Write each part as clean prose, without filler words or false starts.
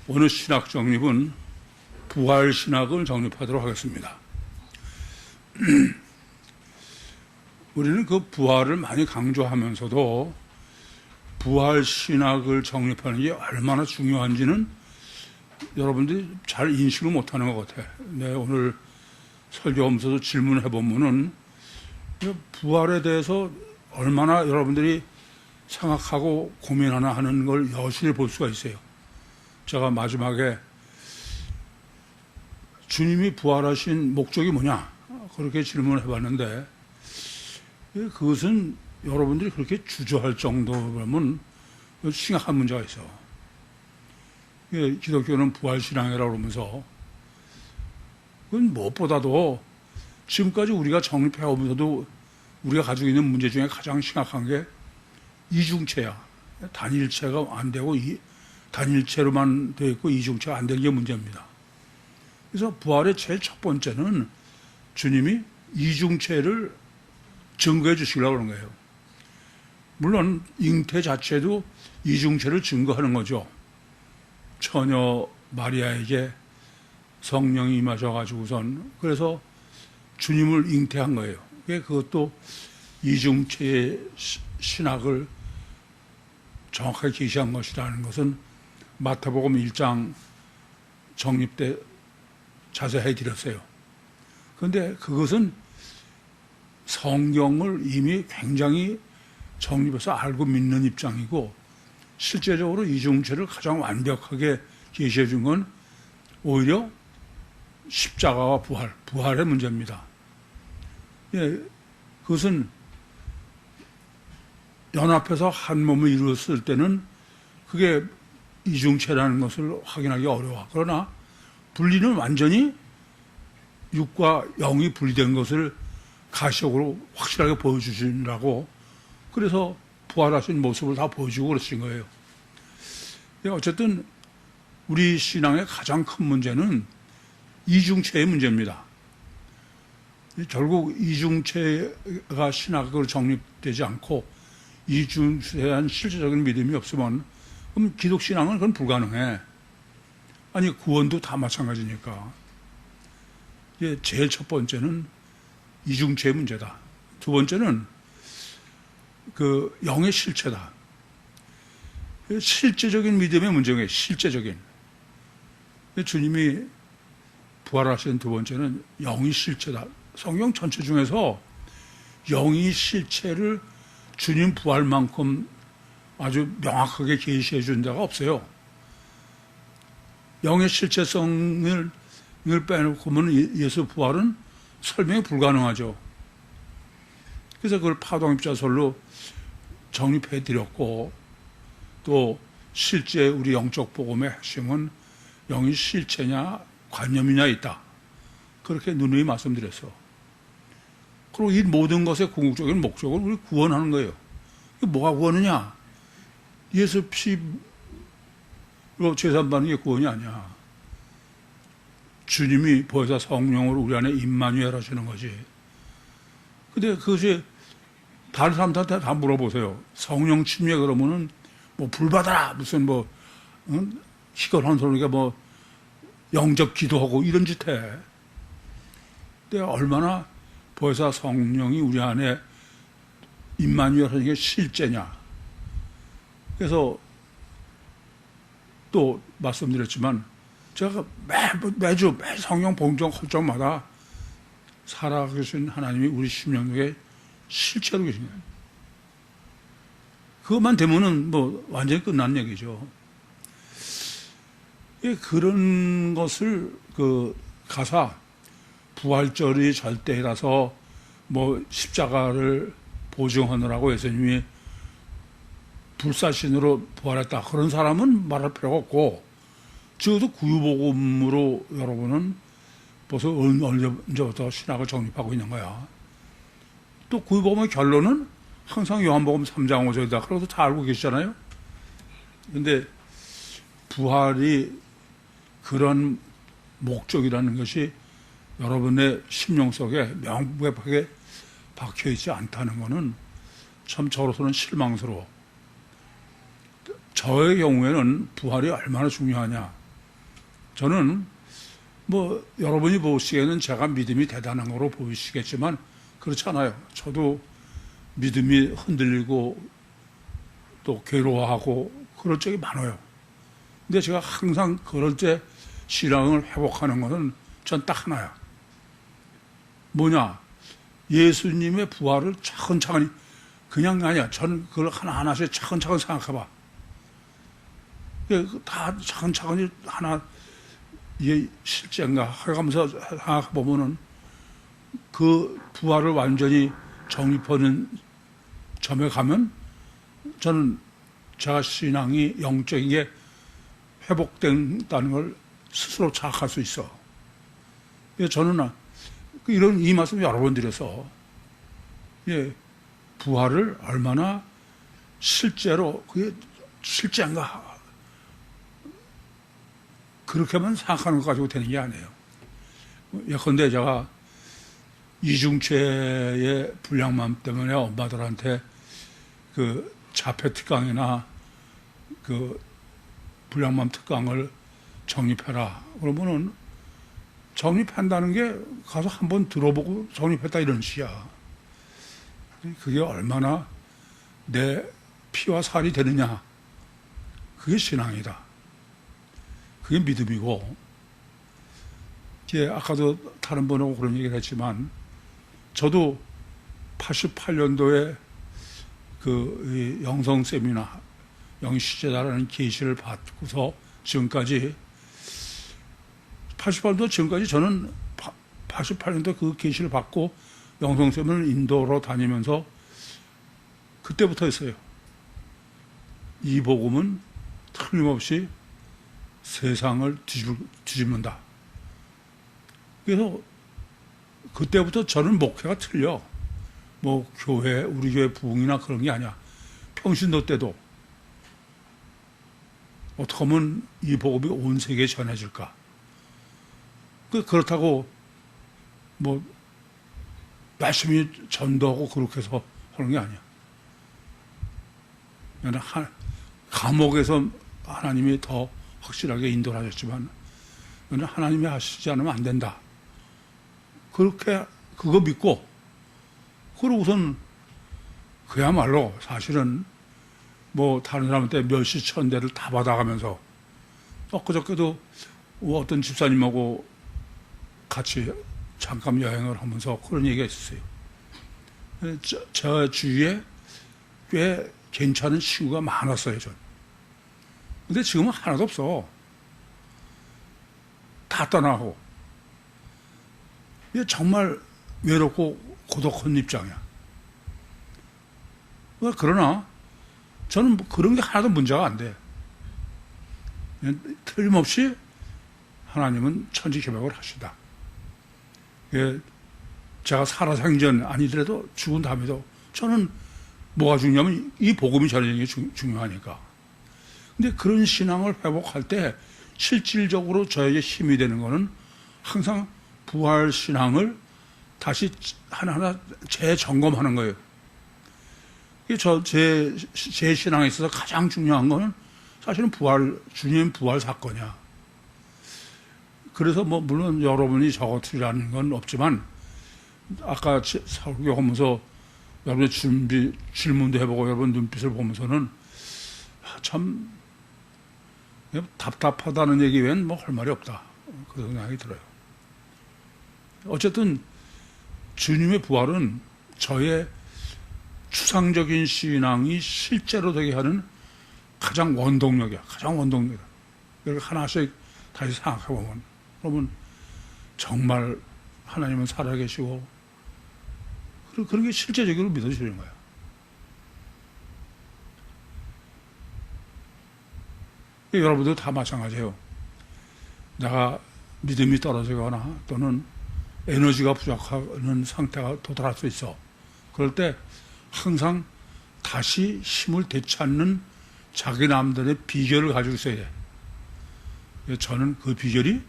오늘 신학 정립은 부활 신학을 정립하도록 하겠습니다. 우리는 그 부활을 많이 강조하면서도 부활 신학을 정립하는 게 얼마나 중요한지는 여러분들이 잘 인식을 못하는 것 같아요. 네, 오늘 설교하면서도 질문해 보면은 부활에 대해서 얼마나 여러분들이 생각하고 고민하나 하는 걸 여실히 볼 수가 있어요. 제가 마지막에 주님이 부활하신 목적이 뭐냐 그렇게 질문을 해봤는데 그것은 여러분들이 그렇게 주저할 정도라면 심각한 문제가 있어. 기독교는 부활신앙이라고 그러면서 그건 무엇보다도 지금까지 우리가 정립해오면서도 우리가 가지고 있는 문제 중에 가장 심각한 게 이중체야. 단일체가 안 되고 단일체로만 되어 있고 이중체가 안 되는 게 문제입니다. 그래서 부활의 제일 첫 번째는 주님이 이중체를 증거해 주시려고 그런 거예요. 물론 잉태 자체도 이중체를 증거하는 거죠. 처녀 마리아에게 성령이 임하셔가지고선 그래서 주님을 잉태한 거예요. 그것도 이중체의 신학을 정확하게 계시한 것이라는 것은 마태복음 1장 정립 때 자세히 해드렸어요. 그런데 그것은 성경을 이미 굉장히 정립해서 알고 믿는 입장이고 실제적으로 이중체를 가장 완벽하게 제시해 준 건 오히려 십자가와 부활의 문제입니다. 그것은 연합해서 한 몸을 이루었을 때는 그게 이중체라는 것을 확인하기 어려워. 그러나 분리는 완전히 육과 영이 분리된 것을 가시적으로 확실하게 보여주시라고 그래서 부활하신 모습을 다 보여주고 그러신 거예요. 어쨌든 우리 신앙의 가장 큰 문제는 이중체의 문제입니다. 결국 이중체가 신학으로 정립되지 않고 이중체에 대한 실제적인 믿음이 없으면 그럼 기독신앙은 그건 불가능해. 아니 구원도 다 마찬가지니까. 제일 첫 번째는 이중체의 문제다. 두 번째는 그 영의 실체다. 실제적인 믿음의 문제예요. 실제적인. 주님이 부활하신 두 번째는 영이 실체다. 성경 전체 중에서 영이 실체를 주님 부활만큼 아주 명확하게 계시해 준 데가 없어요. 영의 실체성을 빼놓고 보면 예수 부활은 설명이 불가능하죠. 그래서 그걸 파동입자설로 정립해 드렸고 또 실제 우리 영적 복음의 핵심은 영이 실체냐 관념이냐 있다. 그렇게 누누이 말씀드렸어. 그리고 이 모든 것의 궁극적인 목적은 우리 구원하는 거예요. 이게 뭐가 구원이냐? 예수 피로 제산받는 게 구원이 아니야. 주님이 보혜사 성령으로 우리 안에 임마누엘 하시는 거지. 근데 그것이 다른 사람들한테 다 물어보세요. 성령 침례 그러면은 뭐 불받아라 무슨 뭐 희걸한 소리가 뭐 영접 기도하고 이런 짓 해. 근데 얼마나 보혜사 성령이 우리 안에 임마누엘 하는 게 실제냐. 그래서 또 말씀드렸지만 제가 매주 성령 봉정할 적마다 살아계신 하나님이 우리 심령 속에 실체로 계신 거예요. 그것만 되면은 뭐 완전히 끝난 얘기죠. 그런 것을 그 가사 부활절이 절대라서 뭐 십자가를 보증하느라고 예수님이 불사신으로 부활했다. 그런 사람은 말할 필요가 없고 적어도 구유복음으로 여러분은 벌써 언제부터 신학을 정립하고 있는 거야. 또 구유복음의 결론은 항상 요한복음 3장 5절이다. 그래도 다 알고 계시잖아요. 그런데 부활이 그런 목적이라는 것이 여러분의 심령 속에 명백하게 박혀있지 않다는 것은 참 저로서는 실망스러워. 저의 경우에는 부활이 얼마나 중요하냐. 저는 뭐 여러분이 보시기에는 제가 믿음이 대단한 거로 보이시겠지만 그렇지 않아요. 저도 믿음이 흔들리고 또 괴로워하고 그럴 적이 많아요. 근데 제가 항상 그럴 때 신앙을 회복하는 것은 전 딱 하나야. 뭐냐? 예수님의 부활을 차근차근히, 그냥 아니야. 저는 그걸 하나하나씩 차근차근 생각해봐. 다 차근차근히 하나, 이게 실제인가 해가면서 생각해보면은 그 부활을 완전히 정립하는 점에 가면 저는 제가 신앙이 영적인 게 회복된다는 걸 스스로 자각할 수 있어. 저는 이런 이 말씀 여러 번 드려서 부활을 얼마나 실제로 그게 실제인가 그렇게만 생각하는 것 가지고 되는 게 아니에요. 예컨대 제가 이중체의 불량맘 때문에 엄마들한테 그 자폐 특강이나 그 불량맘 특강을 정립해라. 그러면은 정립한다는 게 가서 한번 들어보고 정립했다 이런 식이야. 그게 얼마나 내 피와 살이 되느냐. 그게 신앙이다. 그게 믿음이고, 아까도 다른 분하고 그런 얘기를 했지만, 저도 88년도에 그 영성 세미나, 영시제다라는 계시를 받고서 지금까지, 88년도 지금까지 저는 88년도 그 계시를 받고 영성 세미나를 인도로 다니면서 그때부터 했어요. 이 복음은 틀림없이 세상을 뒤집는다. 그래서 그때부터 저는 목회가 틀려. 뭐 교회, 우리 교회 부흥이나 그런 게 아니야. 평신도 때도 어떻게 하면 이 복음이 온 세계에 전해질까. 그렇다고 뭐 열심히 전도하고 그렇게 해서 하는 게 아니야. 감옥에서 하나님이 더 확실하게 인도를 하셨지만 하나님이 하시지 않으면 안 된다. 그렇게 그거 믿고 그러고선 그야말로 사실은 뭐 다른 사람한테 몇십 천 대를 다 받아가면서 엊그저께도 어떤 집사님하고 같이 잠깐 여행을 하면서 그런 얘기가 있었어요. 저 주위에 꽤 괜찮은 친구가 많았어요, 전. 근데 지금은 하나도 없어. 다 떠나고. 이게 정말 외롭고 고독한 입장이야. 그러나 저는 뭐 그런 게 하나도 문제가 안 돼. 틀림없이 하나님은 천지개벽을 하시다. 제가 살아생전 아니더라도 죽은 다음에도 저는 뭐가 중요하면 이 복음이 전해지는 게 중요하니까. 근데 그런 신앙을 회복할 때 실질적으로 저에게 힘이 되는 거는 항상 부활 신앙을 다시 하나하나 재점검하는 거예요. 제 신앙에 있어서 가장 중요한 거는 사실은 주님 부활 사건이야. 그래서 뭐 물론 여러분이 저것이라는 건 없지만 아까 설교하면서 여러분의 질문도 해보고 여러분 눈빛을 보면서는 참 답답하다는 얘기 외엔 뭐 할 말이 없다. 그런 생각이 들어요. 어쨌든 주님의 부활은 저의 추상적인 신앙이 실제로 되게 하는 가장 원동력이야. 가장 원동력이야. 이걸 하나씩 다시 생각해보면 그러면 정말 하나님은 살아계시고 그런 게 실제적으로 믿어지는 거야. 여러분도 다 마찬가지예요. 내가 믿음이 떨어지거나 또는 에너지가 부족한 상태가 도달할 수 있어. 그럴 때 항상 다시 힘을 되찾는 자기 남들의 비결을 가지고 있어야 돼. 저는 그 비결이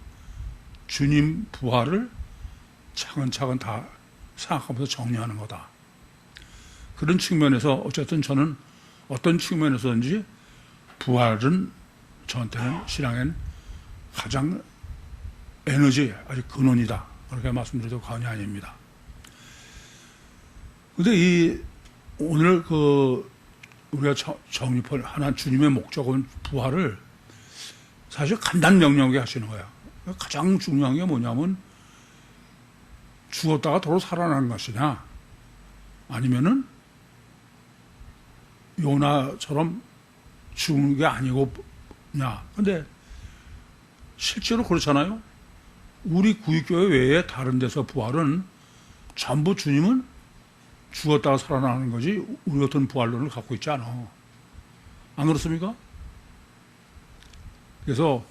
주님 부활을 차근차근 다 생각하면서 정리하는 거다. 그런 측면에서 어쨌든 저는 어떤 측면에서든지 부활은 저한테는 신앙엔 가장 에너지, 아주 근원이다. 그렇게 말씀드려도 과언이 아닙니다. 근데 오늘 우리가 정립할 하나 주님의 목적은 부활을 사실 간단 명료하게 하시는 거야. 가장 중요한 게 뭐냐면 죽었다가 도로 살아나는 것이냐, 아니면은 요나처럼 죽는 게 아니고냐. 근데 실제로 그렇잖아요. 우리 구익교회 외에 다른 데서 부활은 전부 주님은 죽었다가 살아나는 거지 우리 같은 부활론을 갖고 있지 않아. 안 그렇습니까? 그래서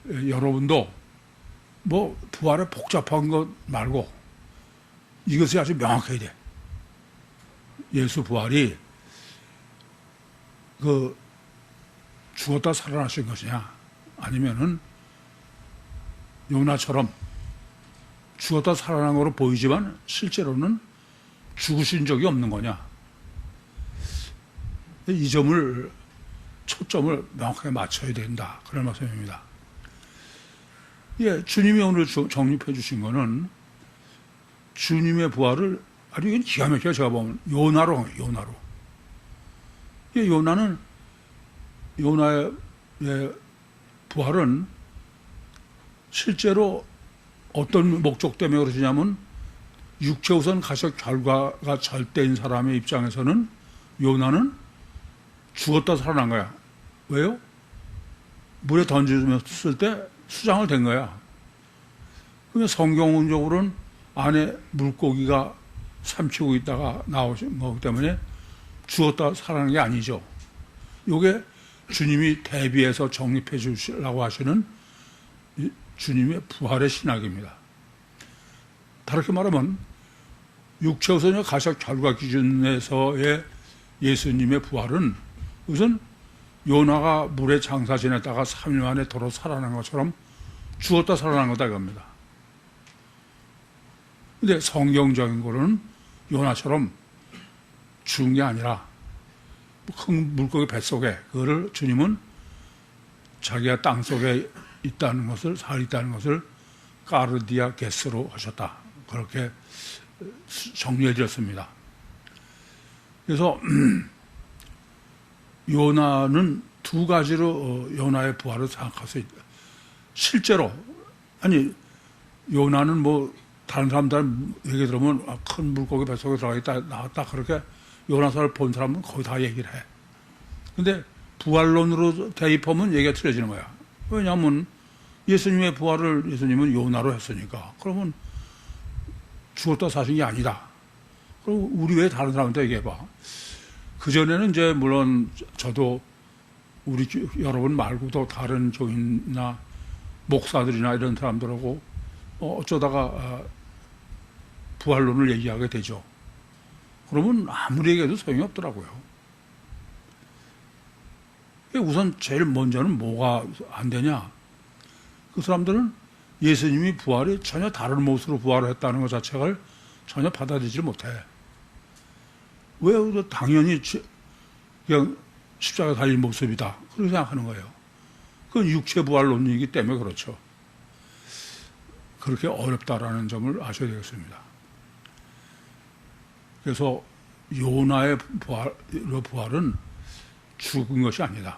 여러분도 뭐 부활의 복잡한 것 말고 이것이 아주 명확해야 돼. 예수 부활이 죽었다 살아나신 것이냐, 아니면은 요나처럼 죽었다 살아난 거로 보이지만 실제로는 죽으신 적이 없는 거냐. 이 점을, 초점을 명확하게 맞춰야 된다. 그런 말씀입니다. 예, 주님이 오늘 정립해 주신 거는 주님의 부활을 아주 기가 막히게 제가 보면 요나로. 예, 요나의 부활은 실제로 어떤 목적 때문에 그러시냐면 육체 우선 가석 결과가 절대인 사람의 입장에서는 요나는 죽었다 살아난 거야. 왜요? 물에 던졌을 때 수장을 된 거야. 그러면 성경적으로는 안에 물고기가 삼키고 있다가 나오신 거기 때문에 죽었다 살아난 게 아니죠. 이게 주님이 대비해서 정립해 주시려고 하시는 주님의 부활의 신학입니다. 다르게 말하면 육체 우선의 가석 결과 기준에서의 예수님의 부활은 우선 요나가 물에 장사 지냈다가 3일 만에 도로 살아난 것처럼 죽었다 살아난 거다 이겁니다. 근데 성경적인 거는 요나처럼 죽은 게 아니라 큰 물고기 뱃속에 그거를 주님은 자기가 땅 속에 있다는 것을, 살 있다는 것을 까르디아 게스로 하셨다. 그렇게 정리해 드렸습니다. 그래서 요나는 두 가지로 요나의 부활을 생각할 수 있다. 실제로, 아니, 요나는 뭐 다른 사람들 얘기 들으면 큰 물고기 뱃속에 들어가 있다, 나왔다, 그렇게 요나서를 본 사람은 거의 다 얘기를 해. 근데 부활론으로 대입하면 얘기가 틀려지는 거야. 왜냐하면 예수님의 부활을 예수님은 요나로 했으니까. 그러면 죽었다 사신 게 아니다. 그럼 우리 왜 다른 사람한테 얘기해봐. 그전에는 이제 물론 저도 우리 여러분 말고도 다른 교인이나 목사들이나 이런 사람들하고 어쩌다가 부활론을 얘기하게 되죠. 그러면 아무리 얘기해도 소용이 없더라고요. 우선 제일 먼저는 뭐가 안 되냐. 그 사람들은 예수님이 부활이 전혀 다른 모습으로 부활을 했다는 것 자체를 전혀 받아들이지 못해. 왜? 당연히 그냥 십자가에 달린 모습이다. 그렇게 생각하는 거예요. 그건 육체 부활론이기 때문에 그렇죠. 그렇게 어렵다라는 점을 아셔야 되겠습니다. 그래서 요나의 부활은 죽은 것이 아니다.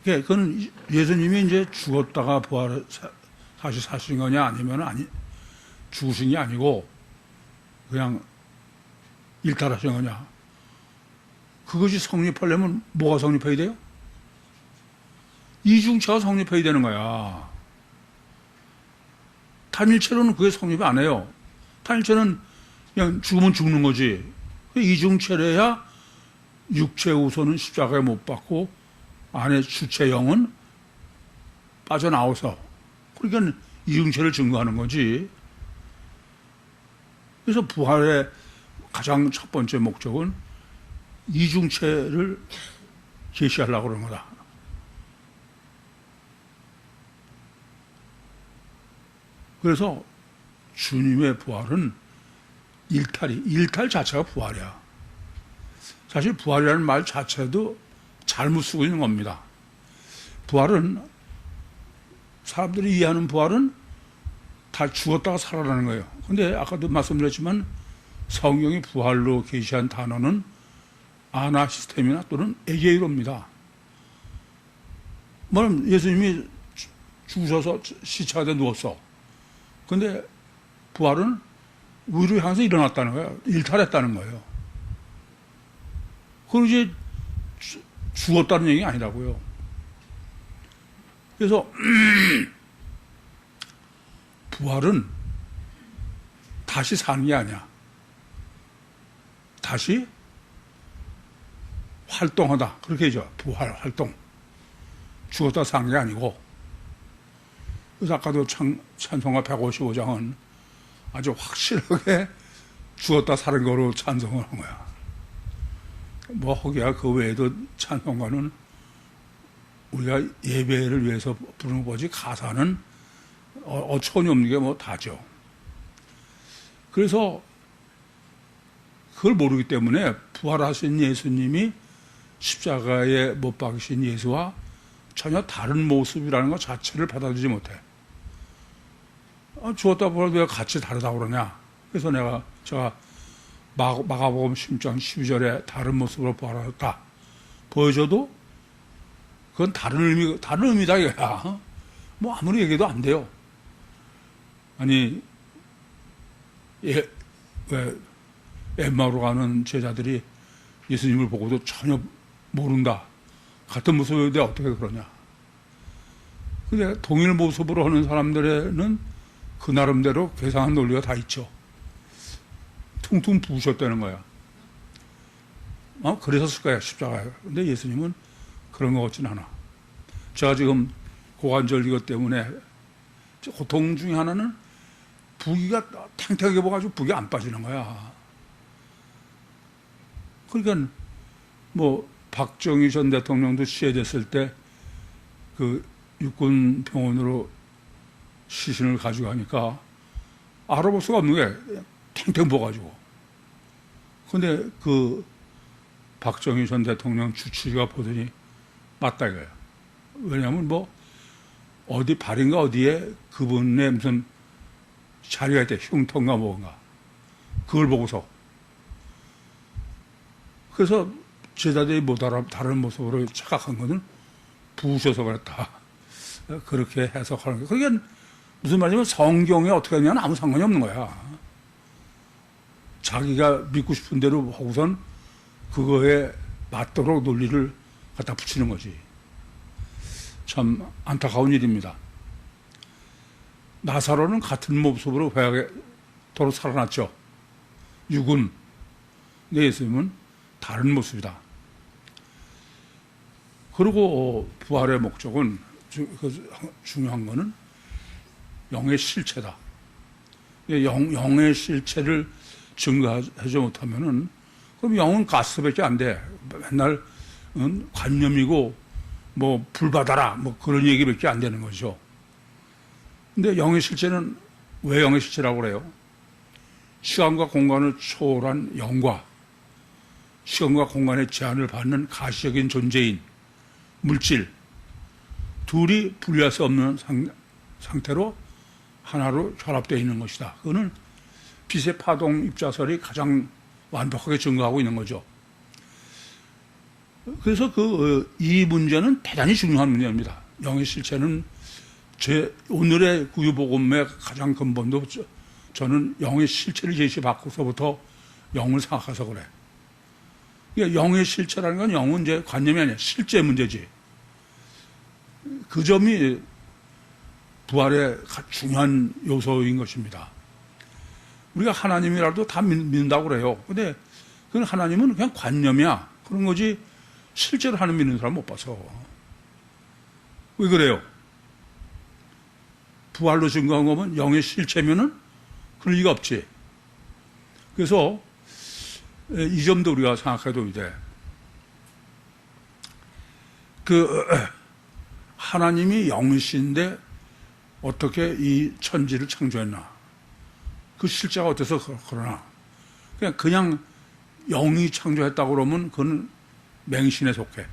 그건 예수님이 이제 죽었다가 부활을 다시 사신 거냐, 아니면 죽으신 게 아니고 그냥 일탈하신 거냐. 그것이 성립하려면 뭐가 성립해야 돼요? 이중체가 성립해야 되는 거야. 단일체로는 그게 성립이 안 해요. 단일체는 그냥 죽으면 죽는 거지. 이중체래야 육체 우선은 십자가에 못 박고 안에 주체 영은 빠져나와서, 그러니까 이중체를 증거하는 거지. 그래서 부활의 가장 첫 번째 목적은 이중체를 제시하려고 그러는 거다. 그래서 주님의 부활은 일탈 자체가 부활이야. 사실 부활이라는 말 자체도 잘못 쓰고 있는 겁니다. 부활은 사람들이 이해하는 부활은 다 죽었다가 살아나는 거예요. 근데 아까도 말씀드렸지만 성경이 부활로 계시한 단어는 아나시스템이나 또는 에게이로입니다. 뭐냐면 예수님이 죽으셔서 시체가 돼 누웠어. 근데 부활은 위로 향해서 일어났다는 거예요. 일탈했다는 거예요. 그리고 이제 죽었다는 얘기가 아니라고요. 그래서 부활은 다시 사는 게 아니야. 다시 활동하다. 그렇게 하죠. 부활, 활동. 죽었다 산 게 아니고. 그래서 아까도 찬송가 155장은 아주 확실하게 죽었다 사는 거로 찬송을 한 거야. 뭐, 허기야 그 외에도 찬송가는 우리가 예배를 위해서 부르는 거지, 가사는 어처구니 없는 게 뭐 다죠. 그래서 그걸 모르기 때문에 부활하신 예수님이 십자가에 못 박히신 예수와 전혀 다른 모습이라는 것 자체를 받아들이지 못해. 죽었다 보면 왜 같이 다르다고 그러냐. 그래서 제가 마가복음 10장 12절에 다른 모습으로 부활하였다 보여줘도 그건 다른 의미다 이거야. 뭐 아무리 얘기해도 안 돼요. 아니, 왜 엠마오로 가는 제자들이 예수님을 보고도 전혀 모른다. 같은 모습인데 어떻게 그러냐. 근데 동일 모습으로 하는 사람들에는 그 나름대로 계산한 논리가 다 있죠. 퉁퉁 부으셨다는 거야. 그랬었을 거야, 십자가에. 근데 예수님은 그런 것 같진 않아. 제가 지금 고관절 이것 때문에 고통 중에 하나는 부기가 탱탱하게 보가지고 부기 안 빠지는 거야. 그러니까 뭐 박정희 전 대통령도 시해됐을 때 그 육군 병원으로 시신을 가지고 가니까 알아볼 수가 없는 게 탱탱 부어가지고. 근데 그 박정희 전 대통령 주치의가 보더니 맞다 이거예요. 왜냐하면 뭐 어디 발인가 어디에 그분의 무슨 자리가 있대. 흉터인가 뭔가. 그걸 보고서. 그래서 제자들이 못 알아 다른 모습으로 착각한 것은 부으셔서 그랬다. 그렇게 해석하는 거예요. 그게 무슨 말이냐면 성경에 어떻게 하냐는 아무 상관이 없는 거야. 자기가 믿고 싶은 대로 하고선 그거에 맞도록 논리를 갖다 붙이는 거지. 참 안타까운 일입니다. 나사로는 같은 모습으로 회개토록 살아났죠. 육은. 근데 예수님은 다른 모습이다. 그리고 부활의 목적은 중요한 거는 영의 실체다. 영의 실체를 증거하지 못하면은 그럼 영은 가스밖에 안 돼. 맨날 관념이고 뭐 불받아라 뭐 그런 얘기밖에 안 되는 거죠. 근데 영의 실체는 왜 영의 실체라고 그래요? 시간과 공간을 초월한 영과 시간과 공간의 제한을 받는 가시적인 존재인 물질 둘이 분리할 수 없는 상태로 하나로 결합되어 있는 것이다. 그거는 빛의 파동 입자설이 가장 완벽하게 증거하고 있는 거죠. 그래서 이 문제는 대단히 중요한 문제입니다. 영의 실체는 오늘의 구유복음의 가장 근본도 저는 영의 실체를 제시받고서부터 영을 생각해서 그래. 그러니까 영의 실체라는 건 영은 이제 관념이 아니야. 실제 문제지. 그 점이 부활의 중요한 요소인 것입니다. 우리가 하나님이라도 다 믿는다고 그래요. 근데 그건 하나님은 그냥 관념이야. 그런 거지 실제로 하나님 믿는 사람 못 봐서. 왜 그래요? 부활로 증거한 거면 영의 실체면은 그럴 리가 없지. 그래서 이 점도 우리가 생각해도 돼. 하나님이 영이신데 어떻게 이 천지를 창조했나? 그 실제가 어때서 그러나? 그냥 영이 창조했다고 그러면 그건 맹신에 속해.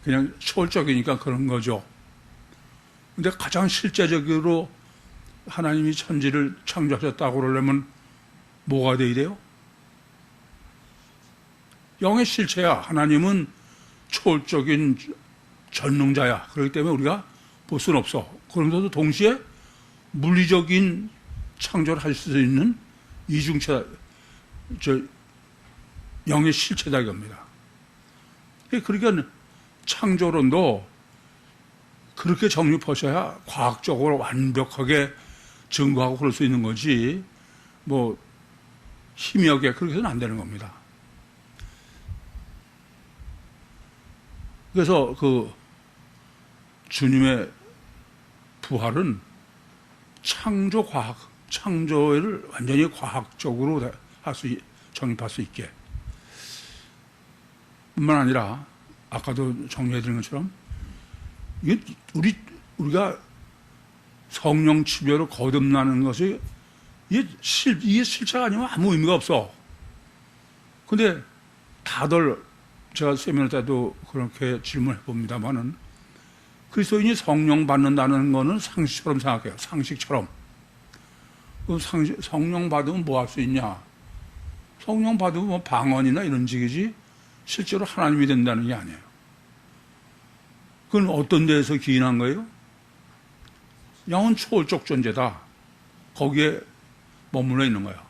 그냥 초월적이니까 그런 거죠. 근데 가장 실제적으로 하나님이 천지를 창조하셨다고 그러려면 뭐가 돼야 돼요? 영의 실체야. 하나님은 초월적인 전능자야. 그렇기 때문에 우리가 볼 수는 없어. 그러면서도 동시에 물리적인 창조를 할 수 있는 이중체, 영의 실체다 이겁니다. 그러니까 창조론도 그렇게 정립하셔야 과학적으로 완벽하게 증거하고 그럴 수 있는 거지, 뭐, 희미하게 그렇게 해서는 안 되는 겁니다. 그래서 그 주님의 부활은 창조 과학, 창조를 완전히 과학적으로 정립할 수 있게. 뿐만 아니라, 아까도 정리해드린 것처럼, 이게 우리가 성령 치배로 거듭나는 것이 이게 실체가 아니면 아무 의미가 없어. 근데 다들 제가 세미나 때도 그렇게 질문해 봅니다만은 그리스도인이 성령 받는다는 거는 상식처럼 생각해요. 상식처럼. 성령 받으면 뭐 할 수 있냐? 성령 받으면 뭐 방언이나 이런 식이지 실제로 하나님이 된다는 게 아니에요. 그건 어떤 데에서 기인한 거예요? 영은 초월적 존재다. 거기에 머물러 있는 거야.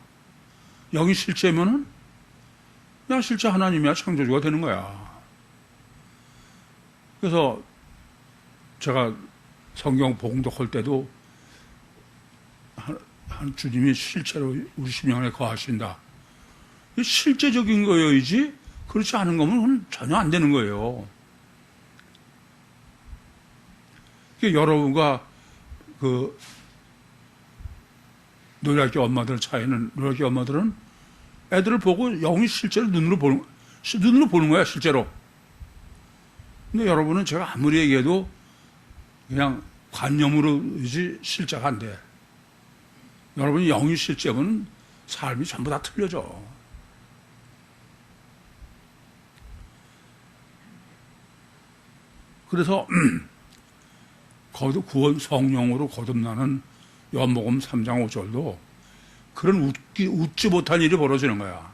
영이 실체면은 그냥 실제 하나님이야 창조주가 되는 거야. 그래서 제가 성경 봉독할 때도 한 주님이 실제로 우리 심령 안에 거하신다. 실제적인 거여야지 그렇지 않은 거면 전혀 안 되는 거예요. 여러분과 그 노래학교 엄마들 차이는, 노래학교 엄마들은 애들을 보고 영이 실제로 눈으로 보는 거야, 실제로. 근데 여러분은 제가 아무리 얘기해도 그냥 관념으로지 실제가 안 돼. 여러분이 영이 실제면 삶이 전부 다 틀려져. 그래서 구원 성령으로 거듭나는 요한복음 3장 5절도 그런 웃지 못한 일이 벌어지는 거야.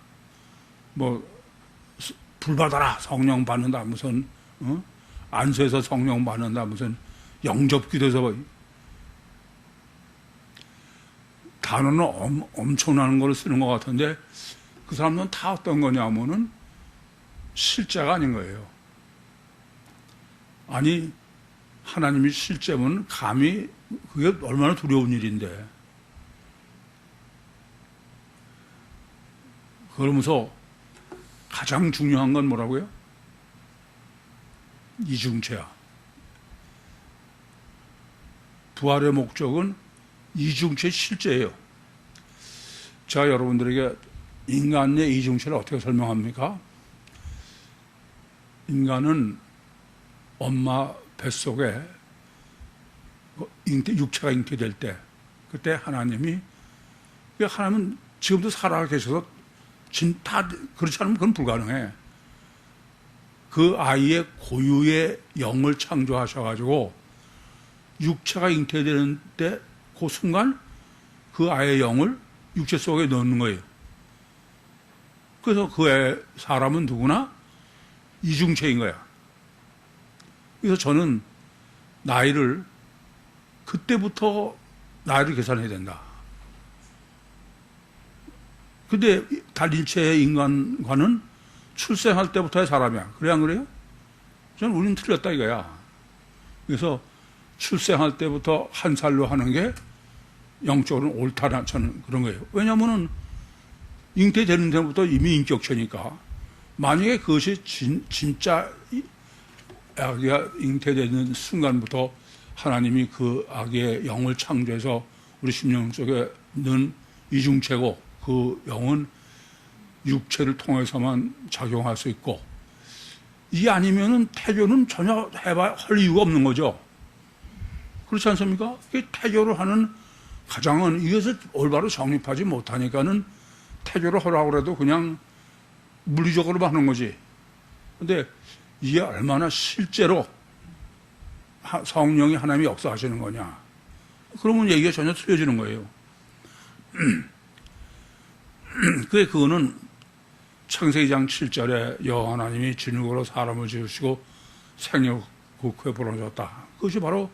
뭐 불받아라 성령 받는다 무슨 안수해서 성령 받는다 무슨 영접기도에서 단어는 엄청난 걸 쓰는 것 같은데 그 사람들은 다 어떤 거냐면은 실제가 아닌 거예요. 아니 하나님이 실제면 감히 그게 얼마나 두려운 일인데. 그러면서 가장 중요한 건 뭐라고요? 이중체야. 부활의 목적은 이중체 실제예요. 제가 여러분들에게 인간의 이중체를 어떻게 설명합니까? 인간은 엄마 뱃속에 육체가 잉태될 때, 그때 하나님은 지금도 살아 계셔서 다 그렇지 않으면 그건 불가능해. 그 아이의 고유의 영을 창조하셔가지고 육체가 잉태되는 때 그 순간 그 아이의 영을 육체 속에 넣는 거예요. 그래서 그 사람은 누구나 이중체인 거야. 그래서 저는 그때부터 나이를 계산해야 된다. 근데 달일체의 인간과는 출생할 때부터의 사람이야. 그래 안 그래요? 저는 우리는 틀렸다 이거야. 그래서 출생할 때부터 한 살로 하는 게 영적으로는 옳다나 저는 그런 거예요. 왜냐하면은 잉태되는 데부터 이미 인격체니까 만약에 그것이 진짜 아기가 잉태되는 순간부터 하나님이 그 아기의 영을 창조해서 우리 심령 속에 넣은 이중체고 그 영은 육체를 통해서만 작용할 수 있고 이게 아니면은 태교는 전혀 할 이유가 없는 거죠. 그렇지 않습니까? 태교를 하는 가장은 이것을 올바로 정립하지 못하니까는 태교를 하라고 해도 그냥 물리적으로만 하는 거지. 근데 이게 얼마나 실제로 성령이 하나님이 역사하시는 거냐? 그러면 얘기가 전혀 틀려지는 거예요. 그거는 창세기 장 7절에 여호와 하나님이 진흙으로 사람을 지으시고 생육국회 불어넣었다. 그것이 바로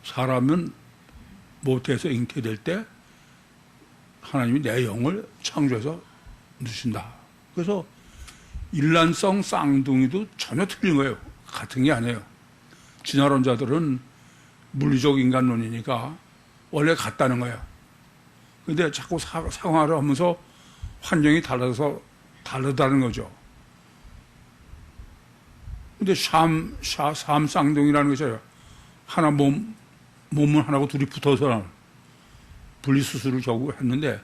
사람은 모태에서 잉태될 때 하나님이 내 영을 창조해서 넣으신다. 그래서 일란성 쌍둥이도 전혀 틀린 거예요. 같은 게 아니에요. 진화론자들은 물리적 인간론이니까 원래 같다는 거예요. 근데 자꾸 상화를 하면서 환경이 달라서 다르다는 거죠. 근데 삼 쌍둥이라는 것이 하나 몸은 하나고 둘이 붙어서 분리수술을 겨우 했는데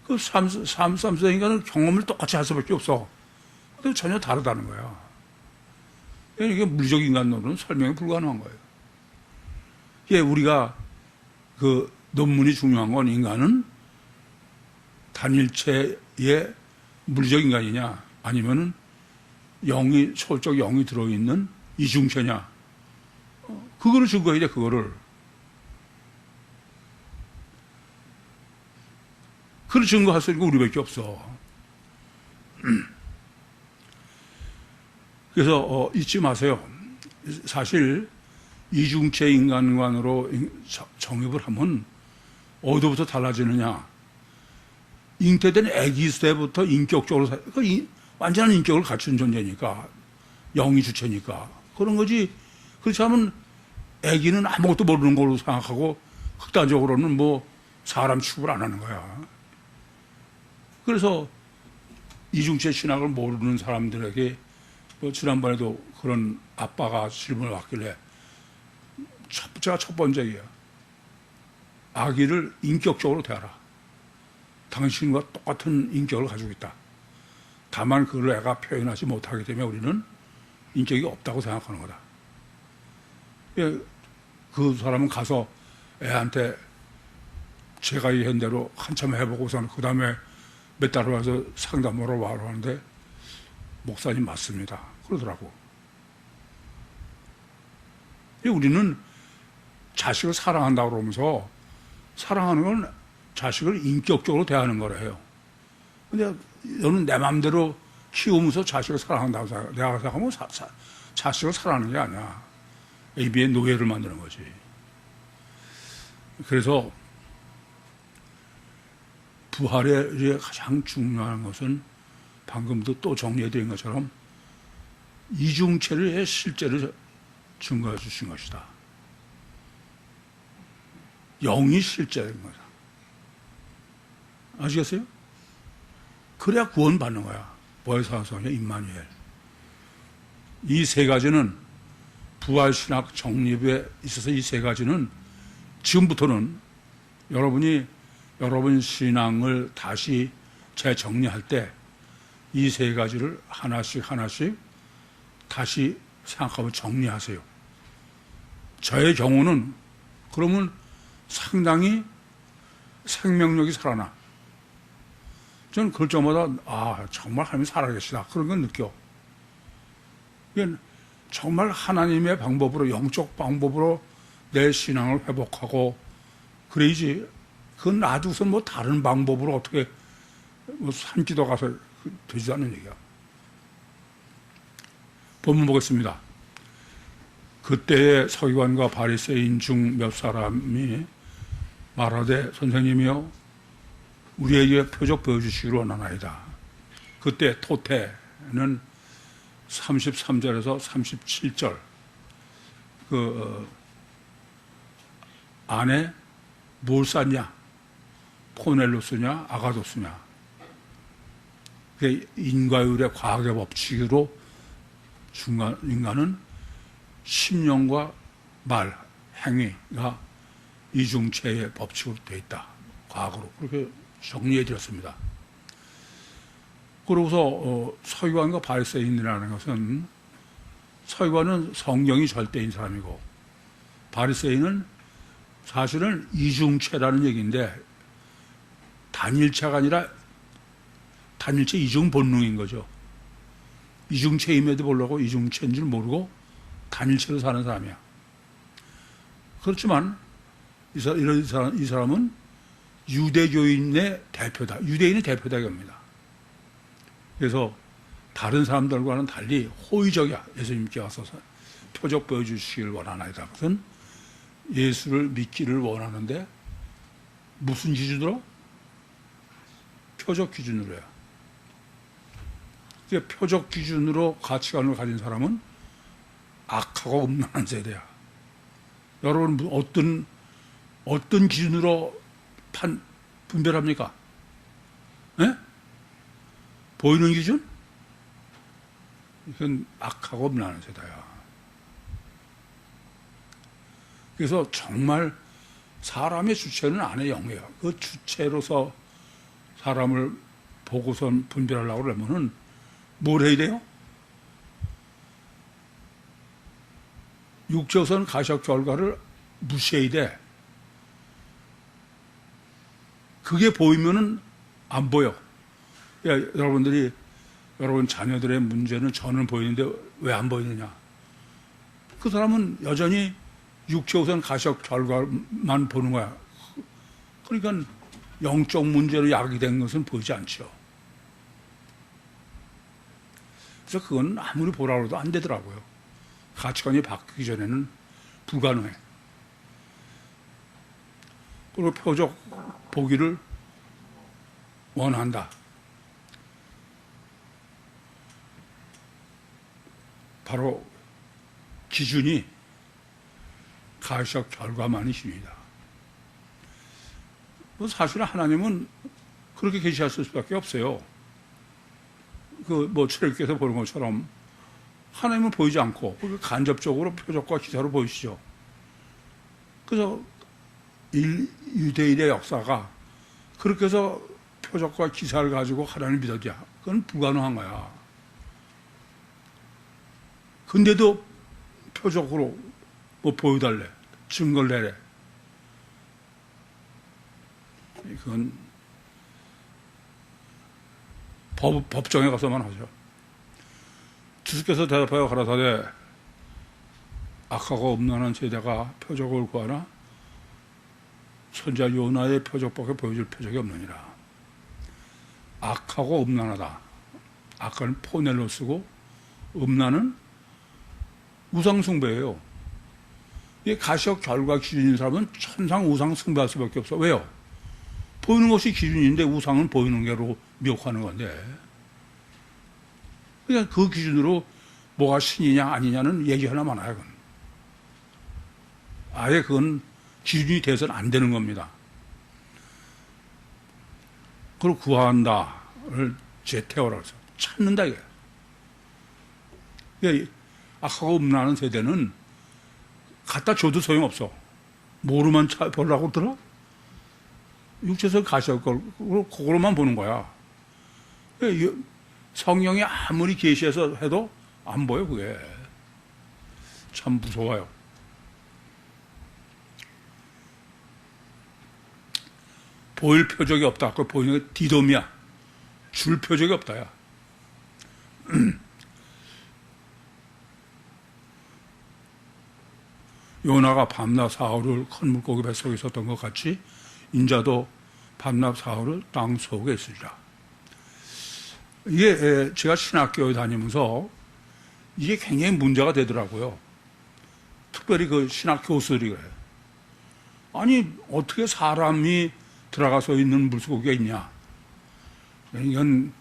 그 삼 쌍둥이는 경험을 똑같이 할 수밖에 없어. 근데 전혀 다르다는 거야. 이게 물리적 인간론은 설명이 불가능한 거예요. 이게 우리가 그 논문이 중요한 건 인간은 단일체의 물리적 인간이냐 아니면은 초월적 영이 들어있는 이중체냐 그거를 증거해야 돼. 그거를 그걸 증거할 수 있는 게 우리밖에 없어. 그래서 잊지 마세요. 사실 이중체 인간관으로 정립을 하면 어디부터 달라지느냐. 잉태된 아기 때부터 인격적으로 완전한 인격을 갖춘 존재니까 영이 주체니까 그런 거지. 그렇지 않으면 아기는 아무것도 모르는 걸로 생각하고 극단적으로는 뭐 사람 취급을 안 하는 거야. 그래서 이중체 신학을 모르는 사람들에게 지난번에도 그런 아빠가 질문을 왔길래 제가 첫 번째 얘기야. 아기를 인격적으로 대하라. 당신과 똑같은 인격을 가지고 있다. 다만 그걸 애가 표현하지 못하기 때문에 우리는 인격이 없다고 생각하는 거다. 그 사람은 가서 애한테 제가 얘기한 대로 한참 해보고서는 그 다음에 몇 달을 와서 상담하러 와라 하는데 목사님 맞습니다. 그러더라고. 우리는 자식을 사랑한다고 그러면서 사랑하는 건 자식을 인격적으로 대하는 거래요. 근데 너는 내 마음대로 키우면서 자식을 사랑한다고 내가 생각하면 자식을 사랑하는 게 아니야. AB의 노예를 만드는 거지. 그래서 부활의 가장 중요한 것은 방금도 또 정리해드린 것처럼 이중체의 실제를 증거해 주신 것이다. 영이 실제인 거다. 아시겠어요? 그래야 구원받는 거야. 보혜사소녀 임마누엘. 이 세 가지는 부활신학 정립에 있어서 이 세 가지는 지금부터는 여러분이 여러분 신앙을 다시 재정리할 때 이 세 가지를 하나씩 다시 생각하고 정리하세요. 저의 경우는 그러면 상당히 생명력이 살아나. 저는 그럴 때마다 정말 하나님이 살아계시다 그런 걸 느껴. 이게 정말 하나님의 방법으로 영적 방법으로 내 신앙을 회복하고 그래야지. 그건 놔두고서 뭐 다른 방법으로 어떻게 뭐 산기도 가서 되지 않는 얘기야. 본문 보겠습니다. 그때의 서기관과 바리새인 중 몇 사람이 말하되 선생님이여 우리에게 표적 보여주시기로 원하나이다. 그때 토테는 33절에서 37절 안에 뭘 쌌냐? 포넬로스냐 아가도스냐. 인과율의 과학의 법칙으로 인간은 심령과 말, 행위가 이중체의 법칙으로 되어 있다. 과학으로 그렇게 정리해 드렸습니다. 그러고서 서기관과 바리새인이라는 것은 서기관은 성경이 절대인 사람이고 바리새인은 사실은 이중체라는 얘기인데 단일체가 아니라 이중 본능인 거죠. 이중체임에도 불구하고 이중체인 줄 모르고 단일체로 사는 사람이야. 그렇지만 이 사람은 유대교인의 대표다. 유대인의 대표다 이겁니다. 그래서 다른 사람들과는 달리 호의적이야. 예수님께 와서 표적 보여주시길 원하나이다. 그것은 예수를 믿기를 원하는데 무슨 기준으로? 표적 기준으로요. 표적 기준으로 가치관을 가진 사람은 악하고 음란한 세대야. 여러분 어떤 기준으로 분별합니까? 네? 보이는 기준? 이건 악하고 음란한 세대야. 그래서 정말 사람의 주체는 안의 영이에요. 그 주체로서 사람을 보고선 분별하려고 그러면은 뭘 해야 돼요? 육체우선 가시적 결과를 무시해야 돼. 그게 보이면은 안 보여. 여러분 자녀들의 문제는 저는 보이는데 왜 안 보이느냐? 그 사람은 여전히 육체우선 가시적 결과만 보는 거야. 그러니까 영적 문제로 야기된 것은 보이지 않죠. 그래서 그건 아무리 보라고 해도 안 되더라고요. 가치관이 바뀌기 전에는 불가능해. 그리고 표적 보기를 원한다. 바로 기준이 가시적 결과만이 기준이다. 사실 하나님은 그렇게 계시하실 수밖에 없어요. 출애굽기에서 보는 것처럼 하나님은 보이지 않고 간접적으로 표적과 기사로 보이시죠. 그래서 유대인의 역사가 그렇게 해서 표적과 기사를 가지고 하나님을 믿어야 그건 불가능한 거야. 근데도 표적으로 보여달래, 증거를 내래. 그건 법정에 가서만 하죠. 주께서 대답하여 가라사대 악하고 음란한 세대가 표적을 구하나 선지자 요나의 표적밖에 보여줄 표적이 없느니라. 악하고 음란하다. 악은 포넬로 쓰고 음란은 우상숭배예요. 이게 가시적 결과 기준인 사람은 천상 우상 숭배할 수밖에 없어. 왜요? 보이는 것이 기준인데 우상은 보이는 게로 미혹하는 건데. 그냥 그 기준으로 뭐가 신이냐 아니냐는 얘기 하나 많아요. 그건. 아예 그건 기준이 돼서는 안 되는 겁니다. 그걸 구한다를 제태어라 그래서 찾는다 이거예요. 그러니까 악하고 음란한 세대는 갖다 줘도 소용없어. 뭐로만 보려고 들어? 육체에서 가시할 걸 그거로만 보는 거야. 성령이 아무리 계시해서 해도 안 보여 그게. 참 무서워요. 보일 표적이 없다. 그 보이는 게 디돔이야. 줄 표적이 없다. 야. 요나가 밤낮 사흘을 큰 물고기 뱃속에 있었던 것 같이 인자도 밤낮 사흘을 땅 속에 있으리라. 이게 제가 신학교에 다니면서 이게 굉장히 문제가 되더라고요. 특별히 그 신학 교수들이 그래요. 아니 어떻게 사람이 들어가서 있는 물고기가 있냐. 이건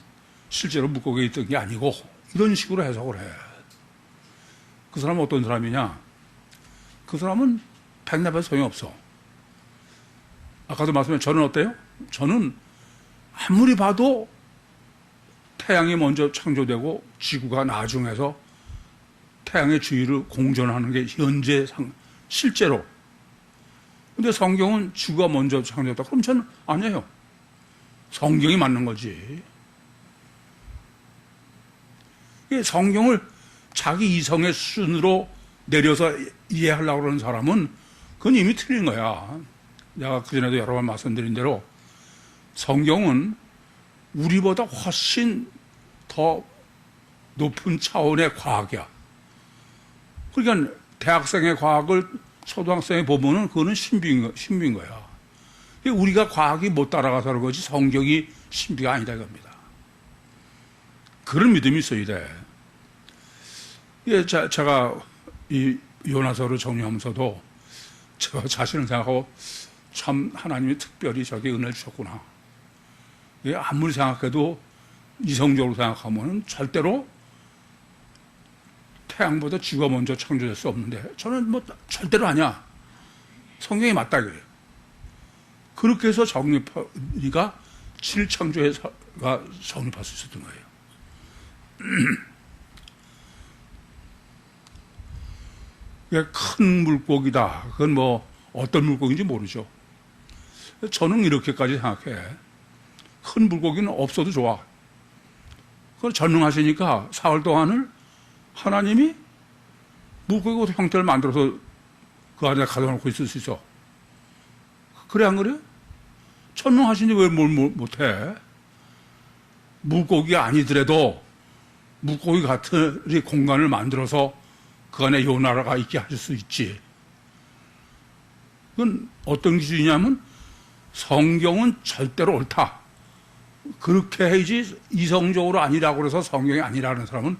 실제로 물고기에 있던 게 아니고 이런 식으로 해석을 해. 그 사람은 어떤 사람이냐. 그 사람은 백납에 소용없어. 아까도 말씀드린 저는 어때요? 저는 아무리 봐도 태양이 먼저 창조되고 지구가 나중에서 태양의 주위를 공전하는 게 현재 실제로. 근데 성경은 지구가 먼저 창조됐다. 그럼 저는 아니에요. 성경이 맞는 거지. 성경을 자기 이성의 수준으로 내려서 이해하려고 그러는 사람은 그건 이미 틀린 거야. 내가 그전에도 여러 번 말씀드린 대로 성경은 우리보다 훨씬 더 높은 차원의 과학이야. 그러니까 대학생의 과학을 초등학생이 보면은 그거는 신비인 거야. 우리가 과학이 못 따라가서 그런 거지 성경이 신비가 아니다 이겁니다. 그런 믿음이 있어야 돼. 예, 제가 이 요나서를 정리하면서도 저 자신을 생각하고 참 하나님이 특별히 저에게 은혜를 주셨구나. 예, 아무리 생각해도 이성적으로 생각하면 절대로 태양보다 지구가 먼저 창조될 수 없는데 저는 뭐 절대로 아니야. 성경이 맞다 그래요. 그렇게 해서 정립하니까 7창조가 정립할 수 있었던 거예요. 큰 물고기다. 그건 뭐 어떤 물고기인지 모르죠. 저는 이렇게까지 생각해. 큰 물고기는 없어도 좋아. 그걸 전능하시니까 사흘 동안을 하나님이 물고기 형태를 만들어서 그 안에 가둬놓고 있을 수 있어. 그래 안 그래? 전능하시니 왜 뭘 못해? 물고기 아니더라도 물고기 같은 공간을 만들어서 그 안에 요나라가 있게 하실 수 있지. 그건 어떤 기준이냐면 성경은 절대로 옳다. 그렇게 해야지 이성적으로 아니라고 그래서 성경이 아니라는 사람은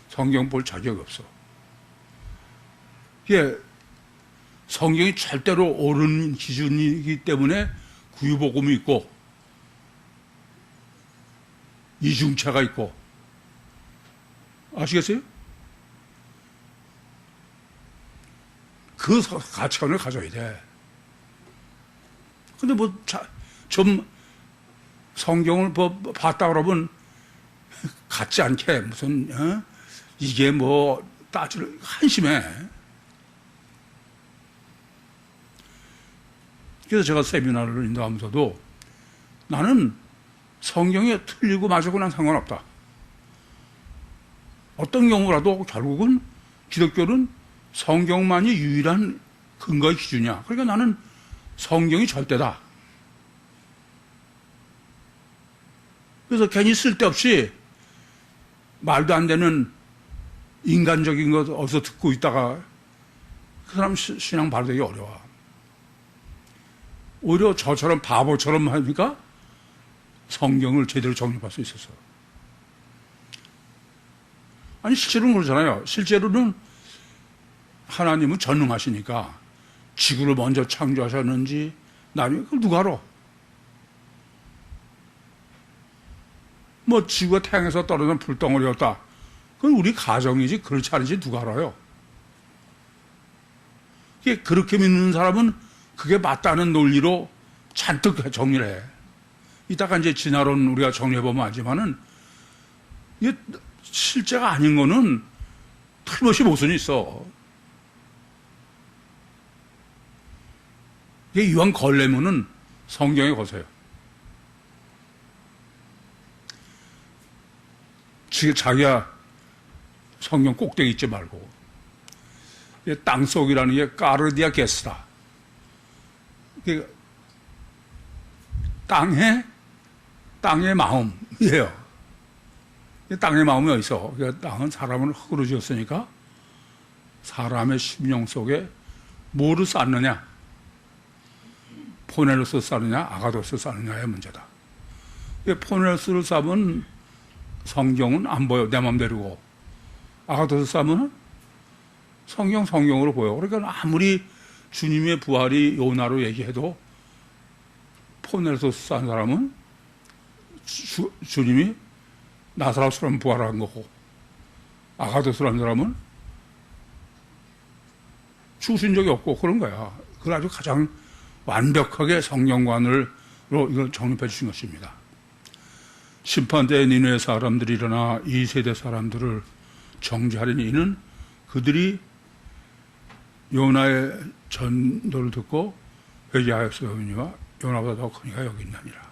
성경 볼 자격이 없어. 이게 성경이 절대로 옳은 기준이기 때문에 구유복음이 있고 이중체가 있고 아시겠어요? 그 가치관을 가져야 돼. 근데 뭐 좀 성경을 봤다 그러면 같지 않게 무슨 이게 뭐 따질 한심해. 그래서 제가 세미나를 인도하면서도 나는 성경에 틀리고 맞고 난 상관없다. 어떤 경우라도 결국은 기독교는 성경만이 유일한 근거의 기준이야. 그러니까 나는 성경이 절대다. 그래서 괜히 쓸데없이 말도 안 되는 인간적인 것 어디서 듣고 있다가 그 사람 신앙 바로 되기 어려워. 오히려 저처럼 바보처럼 하니까 성경을 제대로 정립할 수 있었어. 아니 실제로는 그렇잖아요. 실제로는 하나님은 전능하시니까 지구를 먼저 창조하셨는지 나중에 그걸 누가 알아? 뭐 지구가 태양에서 떨어진 불덩어리였다. 그건 우리 가정이지 그렇지 않은지 누가 알아요? 그렇게 믿는 사람은 그게 맞다는 논리로 잔뜩 정리를 해. 이따가 이제 진화론 우리가 정리해보면 알지만은 이게 실제가 아닌 거는 틀림없이 모순이 있어. 이게 이왕 걸려면은 성경에 거세요. 자기야 성경 꼭대기 있지 말고 땅속이라는 게 까르디아 게스다. 땅의 마음이에요. 땅의 마음이 어디서? 땅은 사람을 흙으로 지었으니까 사람의 심령 속에 뭐를 쌓느냐? 포네로스 쌓느냐? 아가도스 쌓느냐의 문제다. 포네로스를 쌓으면 성경은 안 보여. 내 맘대로고. 아가도스 쌓으면 성경으로 보여. 그러니까 아무리 주님의 부활이 요나로 얘기해도 포네로스 쌓은 사람은 주님이 나사로스처럼 부활한 거고 아가도스라는 사람은 죽으신 적이 없고 그런 거야. 그걸 아주 가장 완벽하게 성경관으로 이걸 정립해 주신 것입니다. 심판대에 니느웨 사람들이 일어나 이 세대 사람들을 정죄하려니 이는 그들이 요나의 전도를 듣고 회개하였으니와 요나보다 더 크니가 여기 있느니라.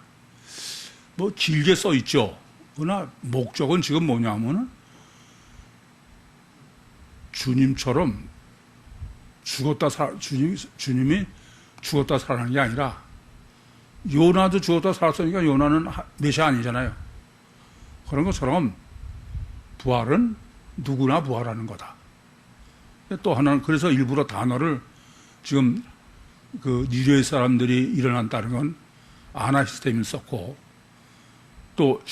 뭐 길게 써 있죠. 그러나 목적은 지금 뭐냐면은 주님처럼 주님이 죽었다 살아난 게 아니라 요나도 죽었다 살았으니까 요나는 메시아 아니잖아요. 그런 것처럼 부활은 누구나 부활하는 거다. 또 하나는 그래서 일부러 단어를 지금 그 니르웨이 사람들이 일어난다는 건 아나시스템을 썼고 또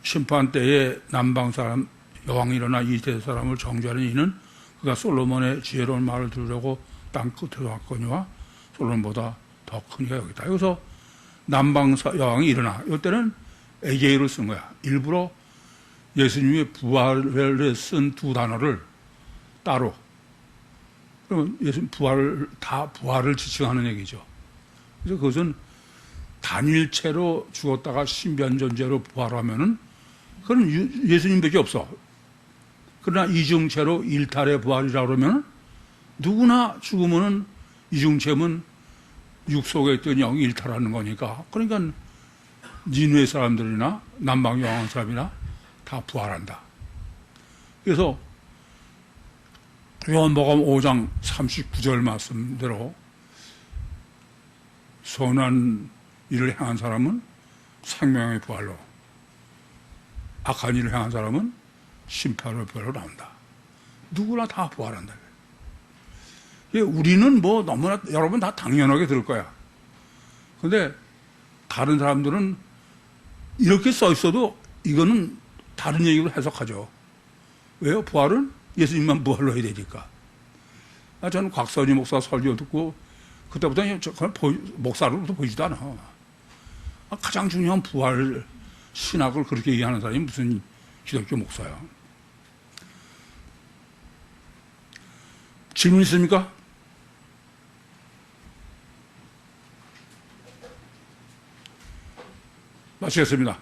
심판 때에 남방 사람 여왕이 일어나 이세 사람을 정죄하는 이는 그가 솔로몬의 지혜로운 말을 들으려고 땅 끝으로 왔거니와 솔로몬보다 더 크니가 여기다. 여기서 남방 여왕이 일어나. 이때는 에게이를 쓴 거야. 일부러 예수님의 부활을 쓴 두 단어를 따로. 그러면 예수님 부활을 지칭하는 얘기죠. 그래서 그것은 단일체로 죽었다가 신변존재로 부활하면은 그건 예수님밖에 없어. 그러나 이중체로 일탈의 부활이라고 그러면 누구나 죽으면은 이중체면 육 속에 있던 영이 일탈하는 거니까. 그러니까 니느웨 사람들이나 남방 여왕 사람이나 다 부활한다. 그래서 요한복음 5장 39절 말씀대로 선한 일을 향한 사람은 생명의 부활로, 악한 일을 향한 사람은 심판의 부활로 나온다. 누구나 다 부활한다. 우리는 뭐 너무나 여러분 다 당연하게 들을 거야. 근데 다른 사람들은 이렇게 써 있어도 이거는 다른 얘기로 해석하죠. 왜요? 부활은 예수님만 부활로 해야 되니까. 저는 곽선희 목사 설교 듣고 그때부터 목사로부터 보이지도 않아. 가장 중요한 부활 신학을 그렇게 얘기하는 사람이 무슨 기독교 목사야. 질문 있습니까? 마치겠습니다.